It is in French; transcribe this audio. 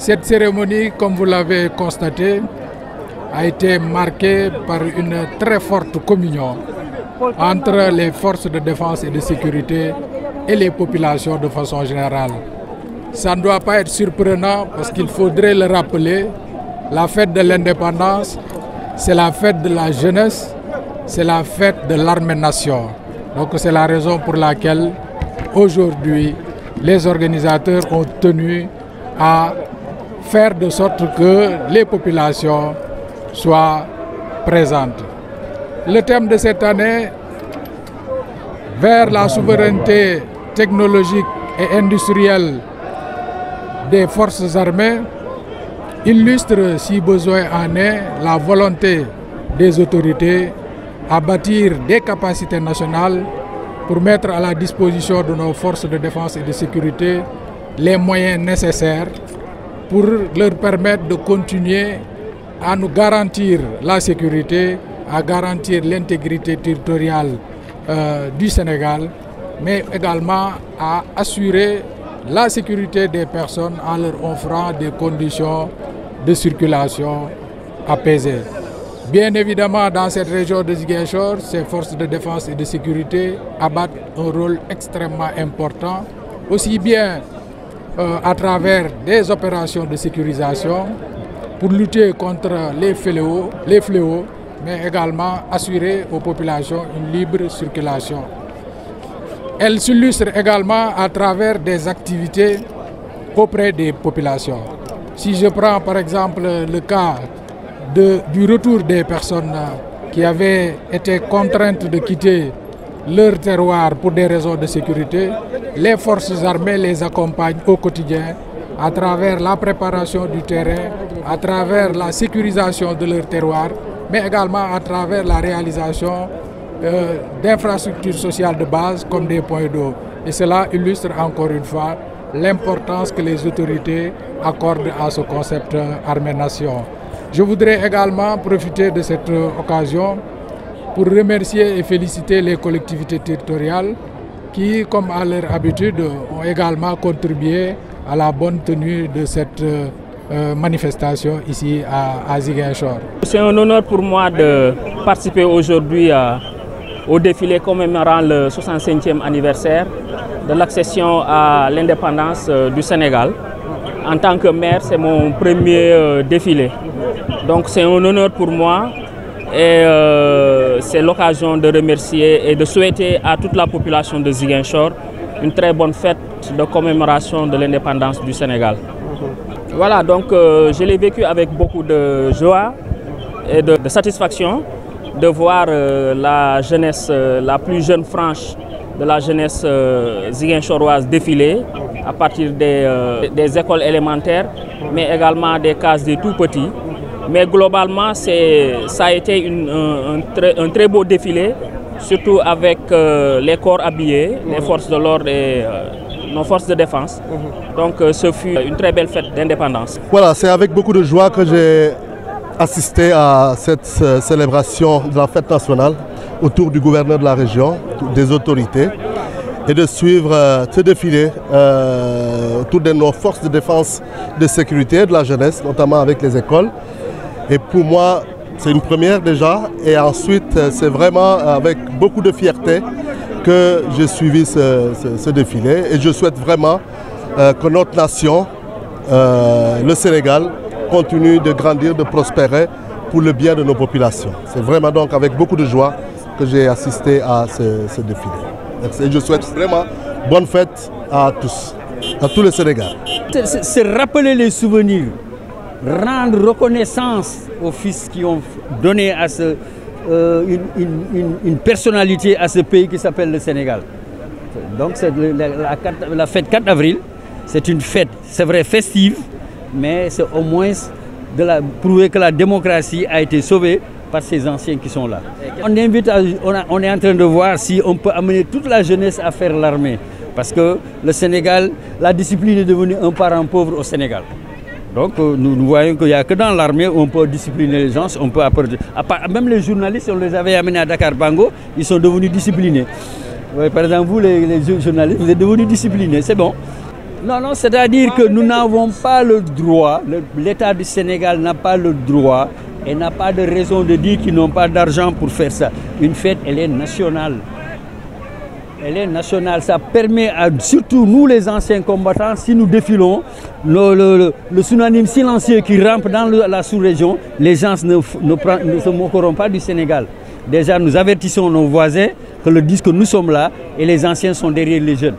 Cette cérémonie, comme vous l'avez constaté, a été marquée par une très forte communion entre les forces de défense et de sécurité et les populations de façon générale. Ça ne doit pas être surprenant parce qu'il faudrait le rappeler, la fête de l'indépendance, c'est la fête de la jeunesse, c'est la fête de l'armée-nation. Donc c'est la raison pour laquelle aujourd'hui les organisateurs ont tenu à faire de sorte que les populations soient présentes. Le thème de cette année, vers la souveraineté technologique et industrielle des forces armées, illustre, si besoin en est, la volonté des autorités à bâtir des capacités nationales pour mettre à la disposition de nos forces de défense et de sécurité les moyens nécessaires pour leur permettre de continuer à nous garantir la sécurité, à garantir l'intégrité territoriale du Sénégal, mais également à assurer la sécurité des personnes en leur offrant des conditions de circulation apaisées. Bien évidemment, dans cette région de Ziguinchor, ces forces de défense et de sécurité abattent un rôle extrêmement important, aussi bien à travers des opérations de sécurisation pour lutter contre les fléaux, mais également assurer aux populations une libre circulation. Elle s'illustre également à travers des activités auprès des populations. Si je prends par exemple le cas du retour des personnes qui avaient été contraintes de quitter leur terroir pour des raisons de sécurité, les forces armées les accompagnent au quotidien à travers la préparation du terrain, à travers la sécurisation de leur terroir, mais également à travers la réalisation d'infrastructures sociales de base comme des points d'eau. Et cela illustre encore une fois l'importance que les autorités accordent à ce concept armée-nation. Je voudrais également profiter de cette occasion pour remercier et féliciter les collectivités territoriales qui, comme à leur habitude, ont également contribué à la bonne tenue de cette manifestation ici à Ziguinchor. C'est un honneur pour moi de participer aujourd'hui au défilé commémorant le 65e anniversaire de l'accession à l'indépendance du Sénégal. En tant que maire, c'est mon premier défilé. Donc c'est un honneur pour moi et c'est l'occasion de remercier et de souhaiter à toute la population de Ziguinchor une très bonne fête de commémoration de l'indépendance du Sénégal. Voilà, donc je l'ai vécu avec beaucoup de joie et de satisfaction de voir la jeunesse, la plus jeune frange de la jeunesse ziguinchoroise défiler à partir des écoles élémentaires, mais également des cases des tout-petits. Mais globalement, ça a été un très beau défilé, surtout avec les corps habillés, les forces de l'ordre et nos forces de défense. Donc ce fut une très belle fête d'indépendance. Voilà, c'est avec beaucoup de joie que j'ai assisté à cette célébration de la fête nationale autour du gouverneur de la région, des autorités, et de suivre ce défilé autour de nos forces de défense et de sécurité, de la jeunesse, notamment avec les écoles. Et pour moi, c'est une première déjà, et ensuite c'est vraiment avec beaucoup de fierté que j'ai suivi ce défilé, et je souhaite vraiment que notre nation, le Sénégal, continue de grandir, de prospérer pour le bien de nos populations. C'est vraiment donc avec beaucoup de joie que j'ai assisté à ce défilé. Et je souhaite vraiment bonne fête à tous les Sénégalais. C'est rappeler les souvenirs, rendre reconnaissance aux fils qui ont donné à une personnalité à ce pays qui s'appelle le Sénégal. Donc la fête 4 avril, c'est une fête, c'est vrai, festive, mais c'est au moins de prouver que la démocratie a été sauvée par ces anciens qui sont là. On est en train de voir si on peut amener toute la jeunesse à faire l'armée. Parce que le Sénégal, la discipline est devenue un parent pauvre au Sénégal. Donc nous voyons qu'il n'y a que dans l'armée où on peut discipliner les gens, on peut apporter. Même les journalistes, on les avait amenés à Dakar Bango, ils sont devenus disciplinés. Ouais, par exemple, vous les journalistes, vous êtes devenus disciplinés, c'est bon. Non, non, c'est-à-dire que nous n'avons pas le droit, l'État du Sénégal n'a pas le droit et n'a pas de raison de dire qu'ils n'ont pas d'argent pour faire ça. Une fête, elle est nationale. Elle est nationale, ça permet à surtout nous les anciens combattants, si nous défilons, le tsunami silencieux qui rampe dans la sous-région, les gens ne se moqueront pas du Sénégal. Déjà, nous avertissons nos voisins que le disent que nous sommes là et les anciens sont derrière les jeunes.